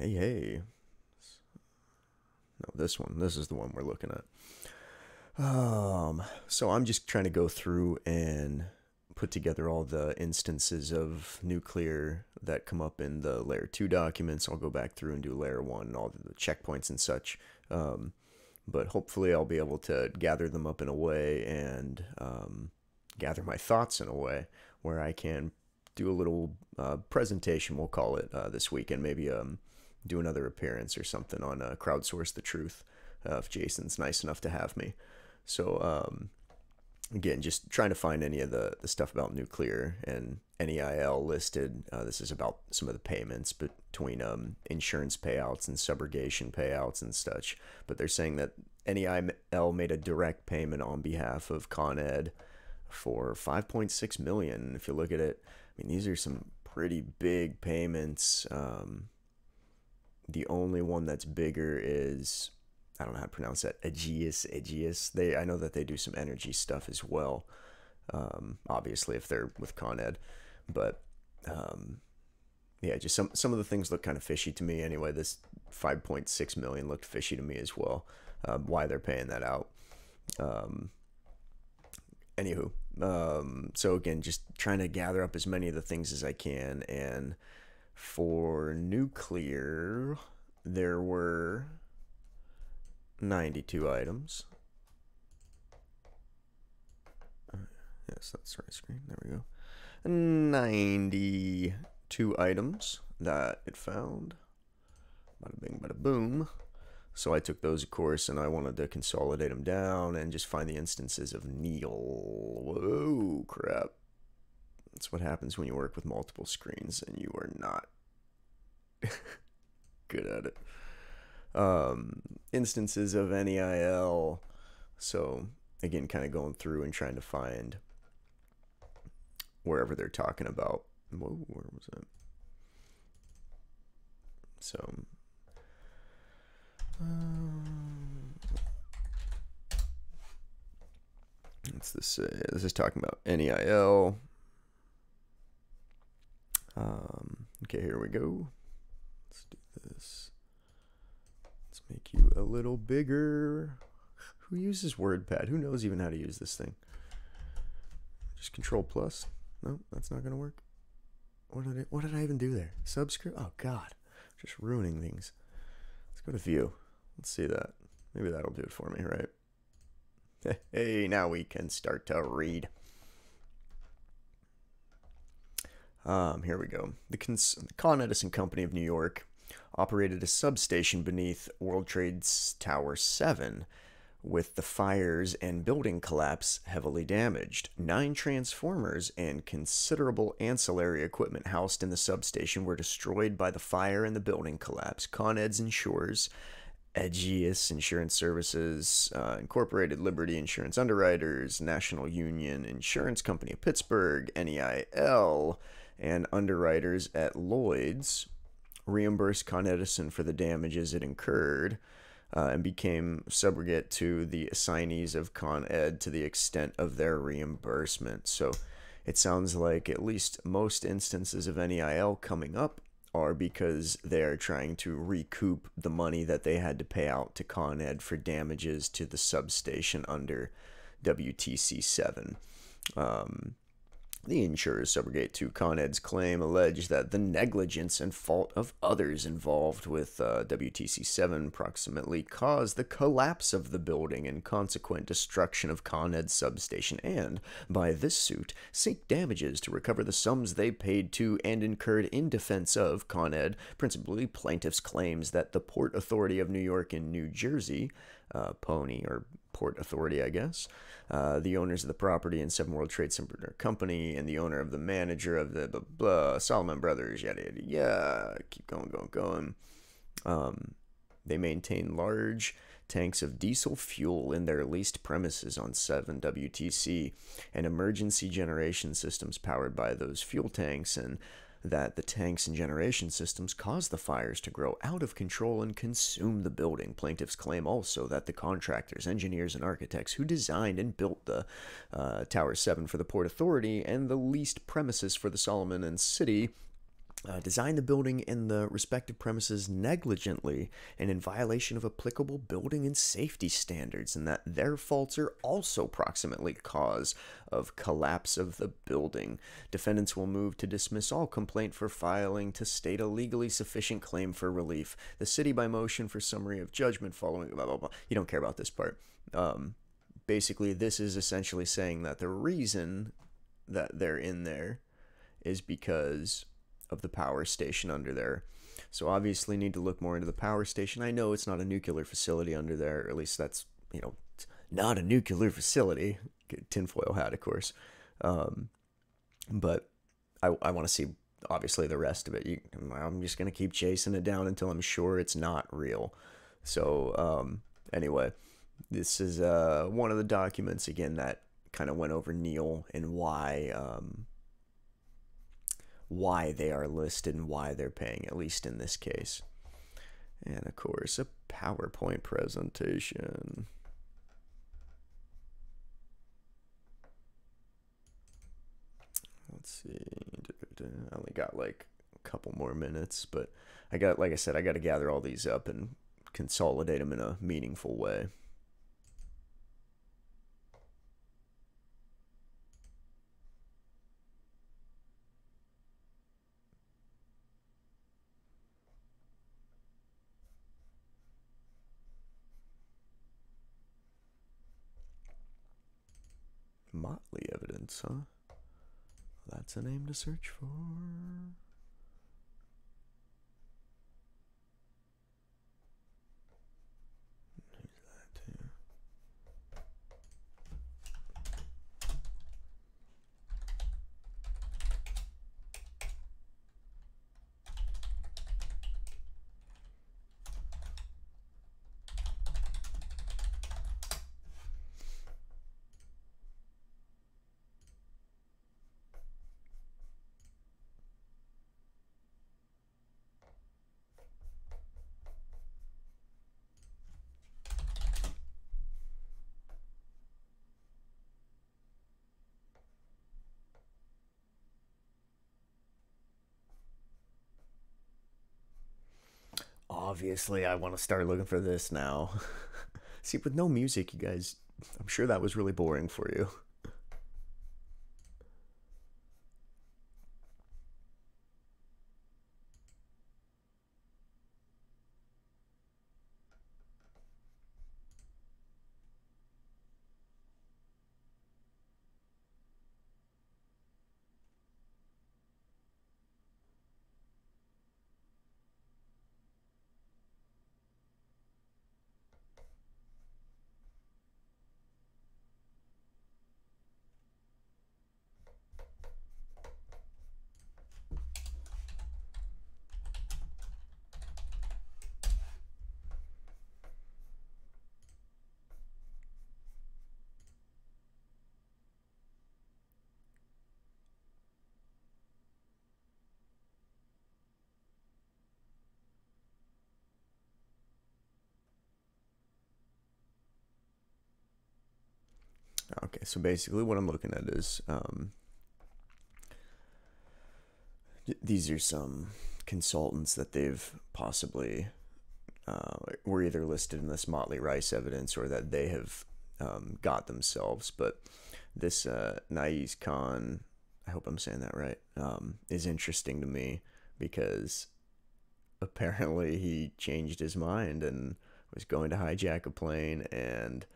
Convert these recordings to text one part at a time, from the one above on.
Hey, hey. No, this one. This is the one we're looking at. So I'm just trying to go through and put together all the instances of nuclear that come up in the layer 2 documents. I'll go back through and do layer 1 and all the checkpoints and such. But hopefully I'll be able to gather them up in a way and gather my thoughts in a way where I can do a little presentation, we'll call it, this weekend. Maybe do another appearance or something on Crowdsource the Truth if Jason's nice enough to have me. So again, just trying to find any of the stuff about nuclear and N.E.I.L listed. This is about some of the payments between insurance payouts and subrogation payouts and such. But they're saying that N.E.I.L made a direct payment on behalf of Con Ed for 5.6 million. If you look at it, I mean, these are some pretty big payments. The only one that's bigger is, I don't know how to pronounce that, Aegeus. I know that they do some energy stuff as well. Obviously, if they're with Con Ed, but yeah, just some of the things look kind of fishy to me. Anyway, this 5.6 million looked fishy to me as well. Why they're paying that out. Anywho, so again, just trying to gather up as many of the things as I can. And for nuclear, there were 92 items. Yes, that's the right screen. There we go. 92 items that it found. Bada bing, bada boom. So I took those, of course, and I wanted to consolidate them down and just find the instances of N.E.I.L. Whoa, crap. That's what happens when you work with multiple screens and you are not good at it. Instances of N.E.I.L. So, again, kind of going through and trying to find wherever they're talking about. Whoa, where was that? So, what's this say? This is talking about N.E.I.L. Okay, here we go. Let's do this. Let's make you a little bigger. Who uses WordPad? Who knows even how to use this thing? Just Control Plus. No, that's not gonna work. What did I even do there? Subscribe? Oh God, just ruining things. Let's go to View. Let's see that. Maybe that'll do it for me, right? Hey, now we can start to read. Here we go. The Con Edison Company of New York operated a substation beneath World Trade Tower 7, with the fires and building collapse heavily damaged. 9 transformers and considerable ancillary equipment housed in the substation were destroyed by the fire and the building collapse. Con Ed's insures Aegeus Insurance Services, Incorporated, Liberty Insurance Underwriters, National Union Insurance Company of Pittsburgh, N.E.I.L, and underwriters at Lloyd's reimbursed Con Edison for the damages it incurred and became subrogate to the assignees of Con Ed to the extent of their reimbursement. So it sounds like at least most instances of N.E.I.L coming up are because they're trying to recoup the money that they had to pay out to Con Ed for damages to the substation under WTC 7. The insurers subrogate to Con Ed's claim allege that the negligence and fault of others involved with WTC 7 approximately caused the collapse of the building and consequent destruction of Con Ed's substation, and, by this suit, seek damages to recover the sums they paid to and incurred in defense of Con Ed. Principally, plaintiffs' claims that the Port Authority of New York and New Jersey, Pony, or Port Authority, I guess, the owners of the property in 7 World Trade Center Company, and the owner of the manager of the blah, blah, Solomon Brothers, yada, yada, yada. Keep going. They maintain large tanks of diesel fuel in their leased premises on 7 WTC and emergency generation systems powered by those fuel tanks, and that the tanks and generation systems caused the fires to grow out of control and consume the building. Plaintiffs claim also that the contractors, engineers, and architects who designed and built the Tower 7 for the Port Authority and the leased premises for the Solomon and City Design the building and the respective premises negligently and in violation of applicable building and safety standards, and that their faults are also proximately cause of collapse of the building. Defendants will move to dismiss all complaint for filing to state a legally sufficient claim for relief. The city by motion for summary of judgment following blah blah blah. You don't care about this part. Basically, this is essentially saying that the reason that they're in there is because of the power station under there. So obviously need to look more into the power station. I know it's not a nuclear facility under there, or at least that's, not a nuclear facility. Tinfoil hat, of course. But I want to see, obviously, the rest of it. I'm just going to keep chasing it down until I'm sure it's not real. So anyway, this is one of the documents, again, that kind of went over N.E.I.L and why they are listed and why they're paying, at least in this case. And of course, a PowerPoint presentation. Let's see. I only got like a couple more minutes, but like I said, I got to gather all these up and consolidate them in a meaningful way. Motley evidence, huh? That's a name to search for. Who's that too? Obviously, I want to start looking for this now. See, with no music, you guys, I'm sure that was really boring for you. Okay, so basically what I'm looking at is these are some consultants that they've possibly were either listed in this Motley Rice evidence or that they have got themselves. But this Naiz Khan, I hope I'm saying that right, is interesting to me because apparently he changed his mind and was going to hijack a plane. And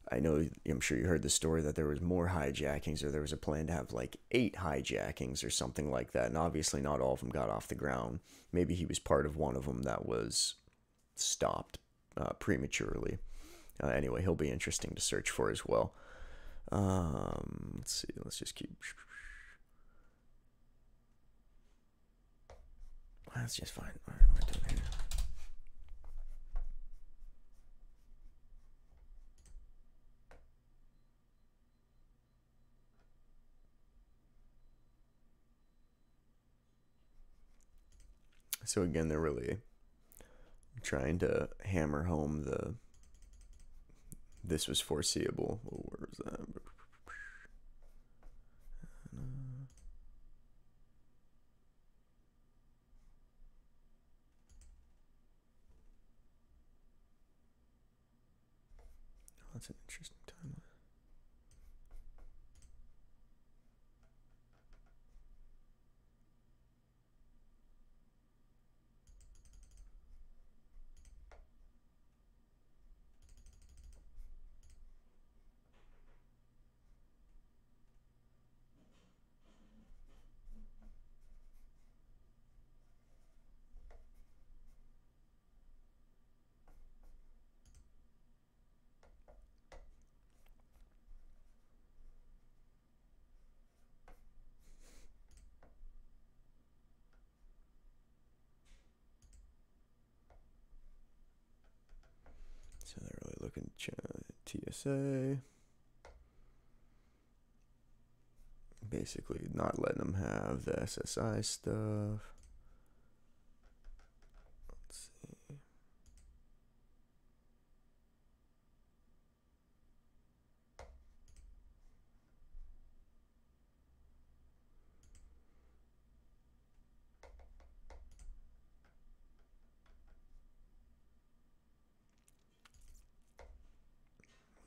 I'm sure you heard the story that there was more hijackings, or there was a plan to have like 8 hijackings or something like that. And obviously not all of them got off the ground. Maybe he was part of one of them that was stopped prematurely. Anyway, he'll be interesting to search for as well. Let's see. Let's just keep. That's just fine. What am I doing here? So again, they're really trying to hammer home this was foreseeable. Oh, where was that? That's an interesting timeline. So they're really looking TSA. Basically not letting them have the SSI stuff. Let's see.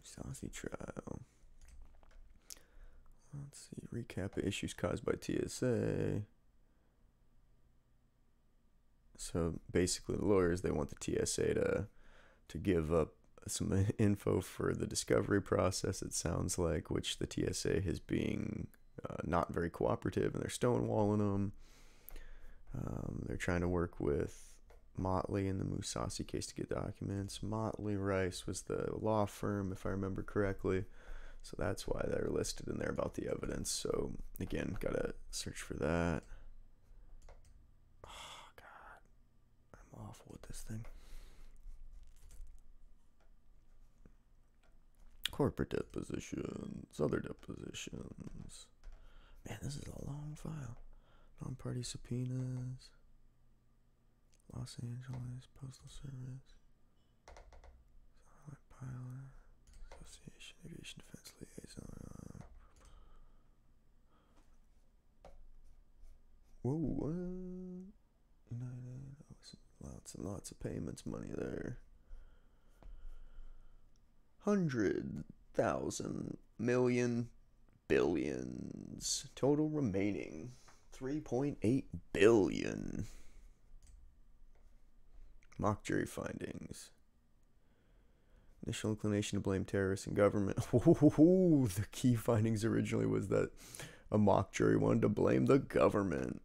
Saucy trial. Let's see. Recap of issues caused by TSA. So basically, the lawyers, they want the TSA to give up some info for the discovery process, it sounds like, which the TSA is being not very cooperative, and they're stonewalling them. They're trying to work with Motley in the Musasi case to get documents. Motley Rice was the law firm, if I remember correctly. So that's why they're listed in there about the evidence. So again, gotta search for that. Oh God, I'm awful with this thing. Corporate depositions, other depositions. Man, this is a long file. Non-party subpoenas. Los Angeles Postal Service. Satellite Pilot. Association Aviation Defense Liaison. Whoa, what? United. Lots and lots of payments money there. 100,000 million billions. Total remaining 3.8 billion. Mock jury findings. Initial inclination to blame terrorists and government. Ooh, the key findings originally was that a mock jury wanted to blame the government.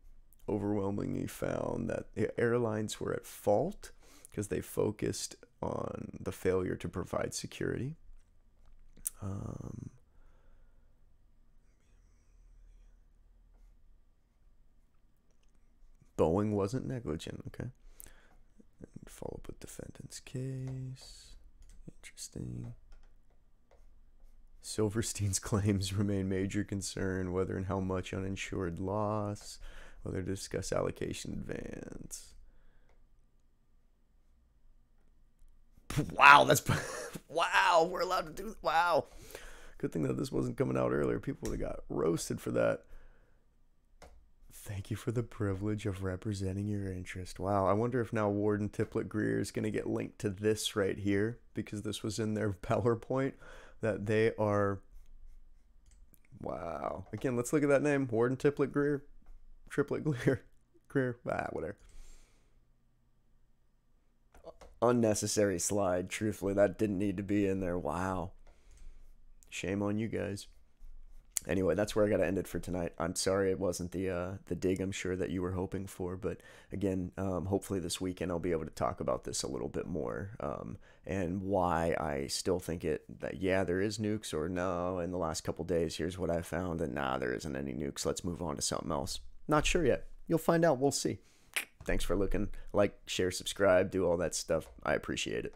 Overwhelmingly found that the airlines were at fault because they focused on the failure to provide security. Boeing wasn't negligent, okay? And follow up with defendant's case. Interesting. Silverstein's claims remain major concern, whether and how much uninsured loss, whether to discuss allocation advance. Wow, that's wow, we're allowed to do, wow. Good thing that this wasn't coming out earlier. People would have got roasted for that. Thank you for the privilege of representing your interest. Wow, I wonder if now Warden Tiplet Greer is going to get linked to this right here, because this was in their PowerPoint, that they are, wow. Again, let's look at that name, Warden Tiplet Greer, Triplet Greer, whatever. Unnecessary slide, truthfully, that didn't need to be in there. Wow. Shame on you guys. Anyway, that's where I got to end it for tonight. I'm sorry it wasn't the dig I'm sure that you were hoping for, but again, hopefully this weekend I'll be able to talk about this a little bit more, and why I still think that yeah, there is nukes, or no, in the last couple days, here's what I found, and nah, there isn't any nukes. Let's move on to something else. Not sure yet. You'll find out. We'll see. Thanks for looking. Like, share, subscribe, do all that stuff. I appreciate it.